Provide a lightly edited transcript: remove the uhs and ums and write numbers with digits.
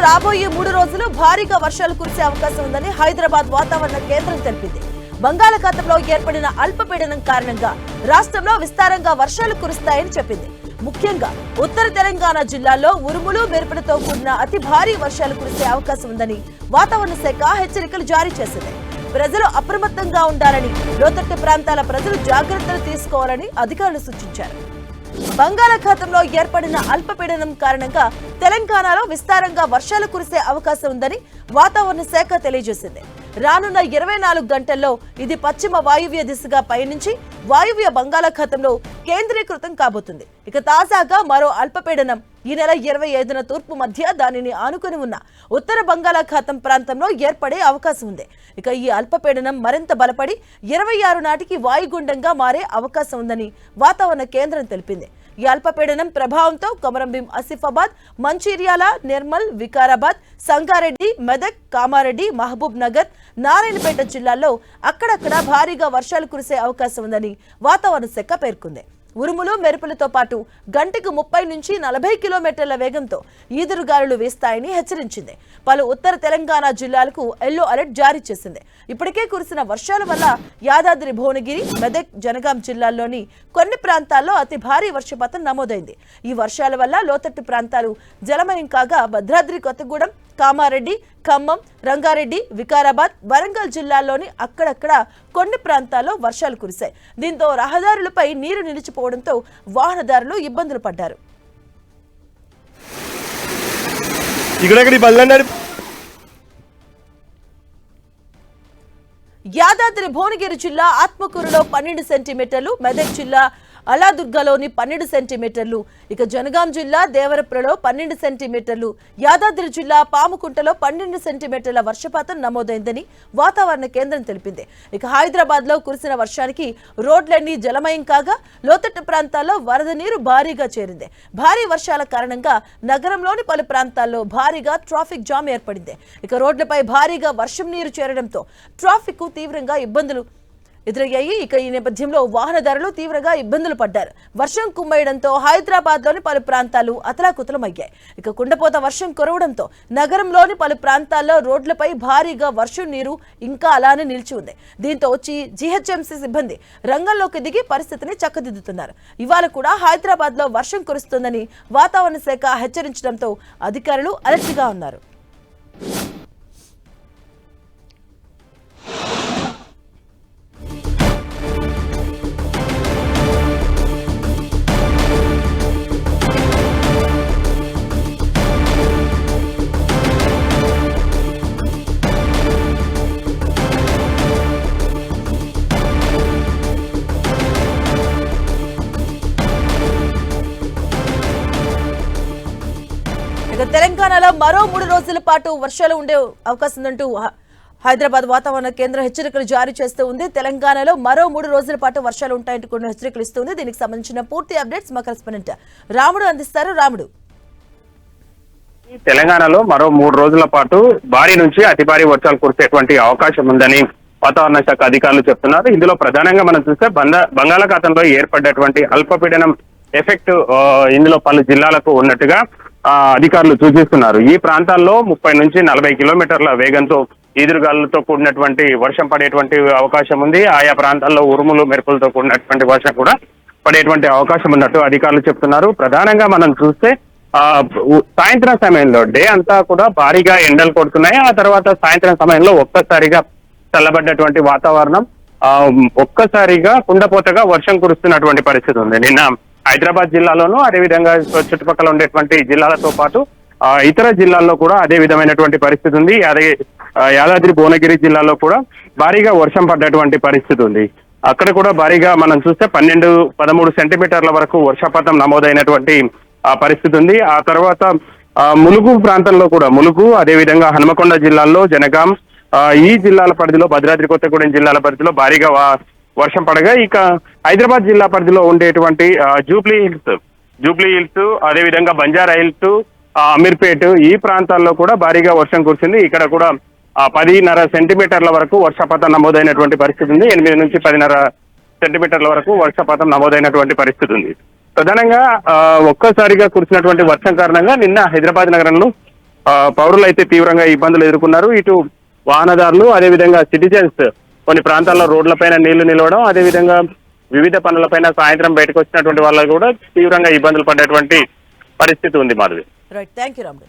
రాబోయే 3 రోజులు భారీగా వర్షాలు కురిసే అవకాశం ఉందని హైదరాబాద్ వాతావరణ కేంద్రం తెలిపింది. బంగాళాఖాతంలో ఏర్పడిన అల్పపీడనం కారణంగా రాష్ట్రంలో విస్తారంగా వర్షాలు కురుస్తాయని చెప్పింది. ముఖ్యంగా ఉత్తర తెలంగాణ జిల్లాల్లో ఉరుములు మెరుపులతో కూడిన అతి భారీ వర్షాలు కురిసే అవకాశం ఉందని వాతావరణ శాఖ హెచ్చరికలు జారీ చేసింది. ప్రజలు అప్రమత్తంగా ఉండాలని, లోతట్టు ప్రాంతాల ప్రజలు జాగ్రత్తలు తీసుకోవాలని అధికారులు సూచించారు. బంగాళాఖాతంలో ఏర్పడిన అల్పపీడనం కారణంగా తెలంగాణలో విస్తారంగా వర్షాలు కురిసే అవకాశం ఉందని వాతావరణ శాఖ తెలియజేసింది. రానున్న 24 గంటల్లో ఇది పశ్చిమ వాయువ్య దిశగా పయనించి వాయువ్య బంగాళాఖాతంలో కేంద్రీకృతం కాబోతుంది. ఇక తాజాగా మరో అల్పపీడనం ఈ నెల 25న తూర్పు మధ్య దానిని ఆనుకుని ఉన్న ఉత్తర బంగాళాఖాతం ప్రాంతంలో ఏర్పడే అవకాశం ఉంది. ఇక ఈ అల్పపీడనం మరింత బలపడి 26 నాటికి వాయుగుండంగా మారే అవకాశం ఉందని వాతావరణ కేంద్రం తెలిపింది. ఈ అల్పపీడనం ప్రభావంతో కొమరంభీం, ఆసిఫాబాద్, మంచిర్యాల, నిర్మల్, వికారాబాద్, సంగారెడ్డి, మెదక్, కామారెడ్డి, మహబూబ్ నగర్, నారాయణపేట జిల్లాల్లో అక్కడక్కడ భారీగా వర్షాలు కురిసే అవకాశం ఉందని వాతావరణ శాఖ పేర్కొంది. ఉరుములు మెరుపులతో పాటు గంటకు 30 నుంచి 40 కిలోమీటర్ల వేగంతో ఈదురుగాలులు వీస్తాయని హెచ్చరించింది. పలు ఉత్తర తెలంగాణ జిల్లాలకు ఎల్లో అలర్ట్ జారీ చేసింది. ఇప్పటికే కురిసిన వర్షాల వల్ల యాదాద్రి, భువనగిరి, మెదక్, జనగాం జిల్లాల్లోని కొన్ని ప్రాంతాల్లో అతి భారీ వర్షపాతం నమోదైంది. ఈ వర్షాల వల్ల లోతట్టు ప్రాంతాలు జలమయం కాగా భద్రాద్రి కొత్తగూడెం, కామారెడ్డి, ఖమ్మం, రంగారెడ్డి, వికారాబాద్, వరంగల్ జిల్లాల్లోని అక్కడక్కడ కొన్ని ప్రాంతాల్లో వర్షాలు కురిశాయి. దీంతో రహదారులపై నీరు నిలిచిపోవడంతో వాహనదారులు ఇబ్బందులు పడ్డారు. యాదాద్రి భువనగిరి జిల్లా ఆత్మకూరులో 12 సెంటీమీటర్లు, మెదక్ జిల్లా అలాదుర్గలోని 12 సెంటీమీటర్లు, ఇక జనగాం జిల్లా దేవరపురలో 12 సెంటీమీటర్లు, యాదాద్రి జిల్లా పాముకుంటలో 12 సెంటీమీటర్ల వర్షపాతం నమోదైందని వాతావరణ కేంద్రం తెలిపింది. ఇక హైదరాబాద్ లో కురిసిన వర్షానికి రోడ్లన్నీ జలమయం కాగా లోతట్టు ప్రాంతాల్లో వరద నీరు భారీగా చేరింది. భారీ వర్షాల కారణంగా నగరంలోని పలు ప్రాంతాల్లో భారీగా ట్రాఫిక్ జామ్ ఏర్పడింది. ఇక రోడ్లపై భారీగా వర్షం నీరు చేరడంతో ట్రాఫిక్ తీవ్రంగా ఇబ్బందులు ఎదురయ్యాయి. ఇక ఈ నేపథ్యంలో వాహనదారులు తీవ్రంగా ఇబ్బందులు పడ్డారు. వర్షం కుమ్మేయడంతో హైదరాబాద్ లోని పలు ప్రాంతాలు అతలాకుతలమయ్యాయి. ఇక కుండపోత వర్షం కురవడంతో నగరంలోని పలు ప్రాంతాల్లో రోడ్లపై భారీగా వర్షం నీరు ఇంకా అలానే నిలిచి ఉంది. దీంతో జీహెచ్ఎంసీ సిబ్బంది రంగంలోకి దిగి పరిస్థితిని చక్కదిద్దుతున్నారు. ఇవాళ కూడా హైదరాబాద్ లో వర్షం కురుస్తుందని వాతావరణ శాఖ హెచ్చరించడంతో అధికారులు అలర్ట్ గా ఉన్నారు. తెలంగాణలో మరో 3 రోజుల పాటు వర్షాలు ఉండే అవకాశం ఉందంటూ హైదరాబాద్ వాతావరణ కేంద్రం హెచ్చరికలు జారీ చేస్తూ ఉంది. తెలంగాణలో మరో 3 రోజుల పాటు వర్షాలు ఉంటాయంటూ కూడా హెచ్చరికలు ఇస్తుంది. దీనికి సంబంధించిన పూర్తి అప్డేట్స్ మా కరెస్పాండెంట్ రాముడు అందిస్తారు. రాముడు, తెలంగాణలో మరో 3 రోజుల పాటు భారీ నుంచి అతి భారీ వర్షాలు కురిసేటువంటి అవకాశం ఉందని వాతావరణ శాఖ అధికారులు చెప్తున్నారు. ఇందులో ప్రధానంగా మనం చూస్తే బంగాళాఖాతంలో ఏర్పడ్డటువంటి అల్పపీడనం ఎఫెక్ట్ ఇందులో పలు జిల్లాలకు ఉన్నట్టుగా అధికారులు సూచిస్తున్నారు. ఈ ప్రాంతాల్లో 30 నుంచి 40 కిలోమీటర్ల వేగంతో ఈదురుగాలులతో కూడినటువంటి వర్షం పడేటువంటి అవకాశం ఉంది. ఆయా ప్రాంతాల్లో ఉరుములు మెరుపులతో కూడినటువంటి వర్షం కూడా పడేటువంటి అవకాశం ఉన్నట్టు అధికారులు చెప్తున్నారు. ప్రధానంగా మనం చూస్తే సాయంత్రం సమయంలో డే అంతా కూడా భారీగా ఎండలు కొడుతున్నాయి. ఆ తర్వాత సాయంత్రం సమయంలో ఒక్కసారిగా చల్లబడ్డటువంటి వాతావరణం, ఒక్కసారిగా కుండపోతగా వర్షం కురుస్తున్నటువంటి పరిస్థితి ఉంది. నిన్న హైదరాబాద్ జిల్లాలోనూ, అదేవిధంగా చుట్టుపక్కల ఉండేటువంటి జిల్లాలతో పాటు ఇతర జిల్లాల్లో కూడా అదే విధమైనటువంటి పరిస్థితి ఉంది. యాదాద్రి, భువనగిరి జిల్లాలో కూడా భారీగా వర్షం పడ్డటువంటి పరిస్థితి ఉంది. అక్కడ కూడా భారీగా మనం చూస్తే 12-13 సెంటీమీటర్ల వరకు వర్షపాతం నమోదైనటువంటి పరిస్థితి ఉంది. ఆ తర్వాత ములుగు ప్రాంతంలో కూడా, ములుగు అదేవిధంగా హనుమకొండ జిల్లాల్లో, జనగాం ఈ జిల్లాల పరిధిలో, భద్రాద్రి కొత్తగూడెం జిల్లాల పరిధిలో భారీగా వర్షం పడగా, ఇక హైదరాబాద్ జిల్లా పరిధిలో ఉండేటువంటి జూబ్లీ హిల్స్ అదేవిధంగా బంజారా హిల్స్, అమీర్పేట్ ఈ ప్రాంతాల్లో కూడా భారీగా వర్షం కురిసింది. ఇక్కడ కూడా 10.5 సెంటీమీటర్ల వరకు వర్షపాతం నమోదైనటువంటి పరిస్థితి ఉంది. 8 నుంచి 10.5 సెంటీమీటర్ల వరకు వర్షపాతం నమోదైనటువంటి పరిస్థితి ఉంది. ప్రధానంగా ఒక్కసారిగా కురిసినటువంటి వర్షం కారణంగా నిన్న హైదరాబాద్ నగరంలో పౌరులు అయితే తీవ్రంగా ఇబ్బందులు ఎదుర్కొన్నారు. ఇటు వాహనదారులు, అదేవిధంగా సిటిజన్స్ కొన్ని ప్రాంతాల్లో రోడ్లపైన నీళ్లు నిలవడం, అదేవిధంగా వివిధ పనులపైన సాయంత్రం బయటకు వచ్చినటువంటి వాళ్ళు కూడా తీవ్రంగా ఇబ్బందులు పడేటువంటి పరిస్థితి ఉంది మాధవి. రైట్, థ్యాంక్ యూ రాముడు.